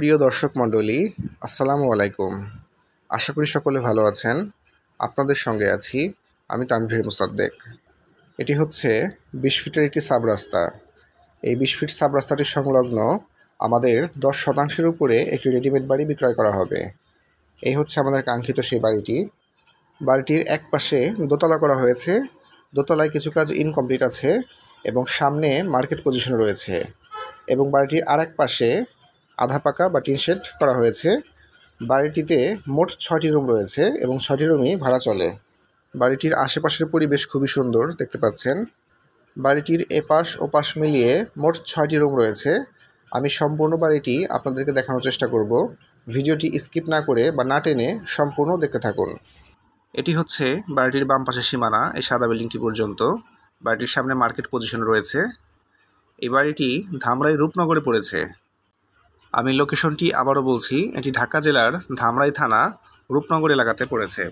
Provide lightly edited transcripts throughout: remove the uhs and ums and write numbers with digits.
প্রিয় দর্শক মণ্ডলী, আসসালামু আলাইকুম। আশা করি সকলে ভালো আছেন। আপনাদের সঙ্গে আছি আমি তানভীর মোসাদ্দেক। এটি হচ্ছে 20 ফিটের একটি সাব রাস্তা। এই 20 ফিট সাব রাস্তাটির সংলগ্ন আমাদের 10% উপরে একটি রেডিমেড বাড়ি বিক্রয় করা হবে। এই হচ্ছে আমাদের কাঙ্ক্ষিত সেই বাড়িটি। বাড়িটির এক পাশে দোতলা করা হয়েছে, দোতলায় কিছু কাজ ইনকমপ্লিট আছে এবং সামনে মার্কেট পজিশন রয়েছে, এবং বাড়িটির আর এক পাশে আধা পাকা বা টিন শেড করা হয়েছে। বাড়িটিতে মোট 6টি রুম রয়েছে এবং 6টি রুমই ভাড়া চলে। বাড়িটির আশেপাশের পরিবেশ খুবই সুন্দর দেখতে পাচ্ছেন। বাড়িটির এপাশ ওপাশ মিলিয়ে মোট 6টি রুম রয়েছে। আমি সম্পূর্ণ বাড়িটি আপনাদেরকে দেখানোর চেষ্টা করব। ভিডিওটি স্কিপ না করে বা না টেনে সম্পূর্ণ দেখতে থাকুন। এটি হচ্ছে বাড়িটির বাম পাশের সীমানা, এই সাদা বিল্ডিংটি পর্যন্ত। বাড়িটির সামনে মার্কেট পজিশন রয়েছে। এই বাড়িটি ধামরাই রূপনগরে পড়েছে। আমি লোকেশনটি আবারও বলছি, এটি ঢাকা জেলার ধামরাই থানা রূপনগর এলাকাতে পড়েছে।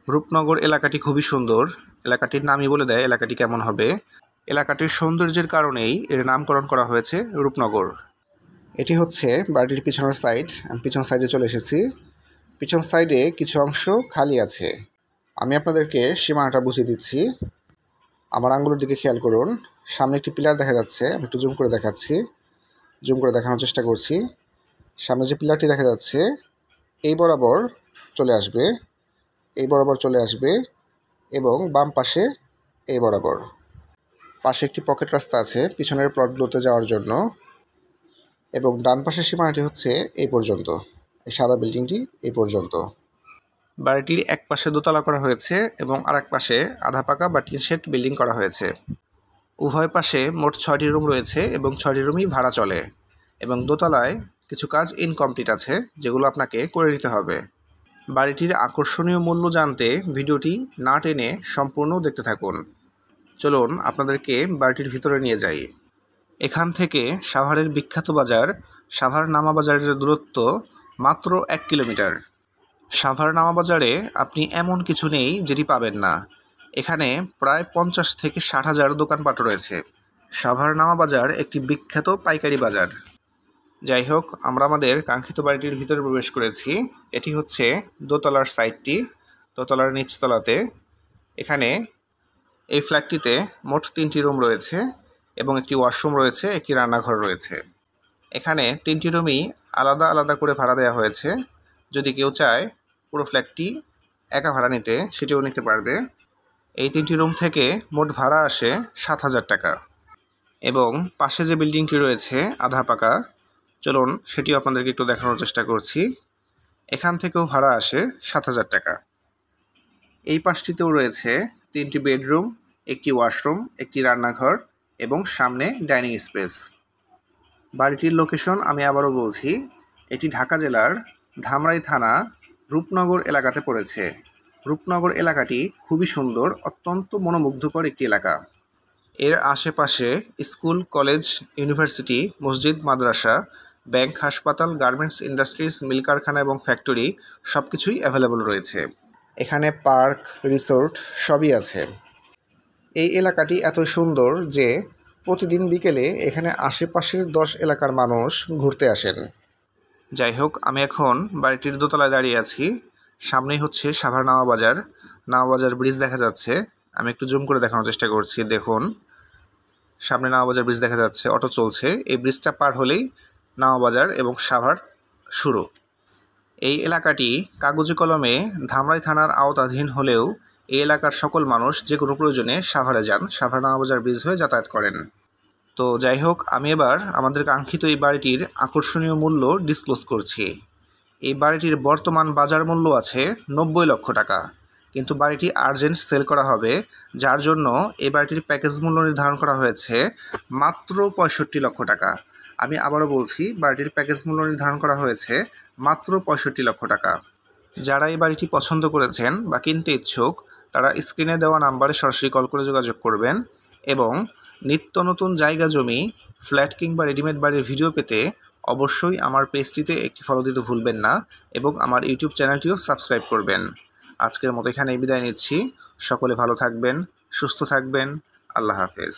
রূপনগর এলাকাটি খুবই সুন্দর। এলাকাটির নামই বলে দেয় এলাকাটি কেমন হবে। এলাকাটির সৌন্দর্যের কারণেই এর নামকরণ করা হয়েছে রূপনগর। এটি হচ্ছে বাড়িটির পিছনের সাইড। আমি পিছন সাইডে চলে এসেছি। পিছন সাইডে কিছু অংশ খালি আছে। আমি আপনাদেরকে সীমানাটা বুঝিয়ে দিচ্ছি। আমার আঙ্গুলের দিকে খেয়াল করুন। সামনে একটি পিলার দেখা যাচ্ছে। আমি একটু জুম করে দেখাচ্ছি, জুম করে দেখানোর চেষ্টা করছি। সামনে যে পিলারটি দেখা যাচ্ছে এই বরাবর চলে আসবে, এই বরাবর চলে আসবে এবং বাম পাশে এই বরাবর। পাশে একটি পকেট রাস্তা আছে পিছনের প্লটগুলোতে যাওয়ার জন্য, এবং ডান পাশের সীমানাটি হচ্ছে এই পর্যন্ত, এই সাদা বিল্ডিংটি এই পর্যন্ত। বাড়িটির এক পাশে দোতলা করা হয়েছে এবং আর এক পাশে আধা পাকা বা টিন শেড বিল্ডিং করা হয়েছে। উভয় পাশে মোট 6টি রুম রয়েছে এবং 6টি রুমই ভাড়া চলে, এবং দোতলায় কিছু কাজ ইনকমপ্লিট আছে যেগুলো আপনাকে করে নিতে হবে। বাড়িটির আকর্ষণীয় মূল্য জানতে ভিডিওটি না টেনে সম্পূর্ণ দেখতে থাকুন। চলুন আপনাদেরকে বাড়িটির ভিতরে নিয়ে যাই। এখান থেকে সাভারের বিখ্যাত বাজার সাভার নামা বাজারের দূরত্ব মাত্র 1 কিলোমিটার। সাভার নামা বাজারে আপনি এমন কিছু নেই যেটি পাবেন না। এখানে প্রায় 50 থেকে 60 হাজার দোকানপাট রয়েছে। সাভার নামা বাজার একটি বিখ্যাত পাইকারি বাজার। যাই হোক, আমরা আমাদের কাঙ্ক্ষিত বাড়িটির ভিতরে প্রবেশ করেছি। এটি হচ্ছে দোতলার সাইডটি, দোতলার নিচতলাতে। এখানে এই ফ্ল্যাটটিতে মোট 3টি রুম রয়েছে এবং একটি ওয়াশরুম রয়েছে, একটি রান্নাঘর রয়েছে। এখানে 3টি রুমই আলাদা আলাদা করে ভাড়া দেওয়া হয়েছে। যদি কেউ চায় পুরো ফ্ল্যাটটি একা ভাড়া নিতে, সেটিও নিতে পারবে। এই 3টি রুম থেকে মোট ভাড়া আসে 7,000 টাকা। এবং পাশে যে বিল্ডিংটি রয়েছে আধা পাকা, চলুন সেটিও আপনাদেরকে একটু দেখানোর চেষ্টা করছি। এখান থেকেও ভাড়া আসে 7,000 টাকা। এই পাশটিতেও রয়েছে 3টি বেডরুম, একটি ওয়াশরুম, একটি রান্নাঘর এবং সামনে ডাইনিং স্পেস। বাড়িটির লোকেশন আমি আবারও বলছি, এটি ঢাকা জেলার ধামরাই থানা রূপনগর এলাকাতে পড়েছে। রূপনগর এলাকাটি খুবই সুন্দর, অত্যন্ত মনোমুগ্ধকর একটি এলাকা। এর আশেপাশে স্কুল, কলেজ, ইউনিভার্সিটি, মসজিদ, মাদ্রাসা, ব্যাংক, হাসপাতাল, গার্মেন্টস ইন্ডাস্ট্রিজ, মিল কারখানা এবং ফ্যাক্টরি সব কিছুই অ্যাভেলেবল রয়েছে। এখানে পার্ক, রিসোর্ট সবই আছে। এই এলাকাটি এত সুন্দর যে প্রতিদিন বিকেলে এখানে আশেপাশের 10 এলাকার মানুষ ঘুরতে আসেন। যাই হোক, আমি এখন বাড়িটির দোতলায় দাঁড়িয়ে আছি। সামনেই হচ্ছে সাভার নামা বাজার। নামা বাজার ব্রিজ দেখা যাচ্ছে। আমি একটু জুম করে দেখানোর চেষ্টা করছি। দেখুন, সামনে নামা বাজার ব্রিজ দেখা যাচ্ছে, অটো চলছে। এই ব্রিজটা পার হলেই নামা বাজার এবং সাভার শুরু। এই এলাকাটি কাগজে কলমে ধামরাই থানার আওতাধীন হলেও এই এলাকার সকল মানুষ যে কোনো প্রয়োজনে সাভারে যান, সাভার নামা বাজার ব্রিজ হয়ে যাতায়াত করেন। তো যাই হোক, আমি এবার আমাদের কাঙ্ক্ষিত এই বাড়িটির আকর্ষণীয় মূল্য ডিসক্লোজ করছি। এই বাড়িটির বর্তমান বাজার মূল্য আছে 90 লক্ষ টাকা, কিন্তু বাড়িটি আর্জেন্ট সেল করা হবে, যার জন্য এই বাড়িটির প্যাকেজ মূল্য নির্ধারণ করা হয়েছে মাত্র 65 লক্ষ টাকা। আমি আবারও বলছি, বাড়িটির প্যাকেজ মূল্য নির্ধারণ করা হয়েছে মাত্র 65 লক্ষ টাকা। যারা এই বাড়িটি পছন্দ করেছেন বা কিনতে ইচ্ছুক, তারা স্ক্রিনে দেওয়া নাম্বারে সরাসরি কল করে যোগাযোগ করবেন। এবং নিত্য নতুন জায়গা জমি, ফ্ল্যাট কিংবা রেডিমেড বাড়ির ভিডিও পেতে অবশ্যই আমার পেজটিতে একটি ফলো দিতে ভুলবেন না, এবং আমার ইউটিউব চ্যানেলটিও সাবস্ক্রাইব করবেন। আজকের মতো এখানেই বিদায় নিচ্ছি। সকলে ভালো থাকবেন, সুস্থ থাকবেন। আল্লাহ হাফেজ।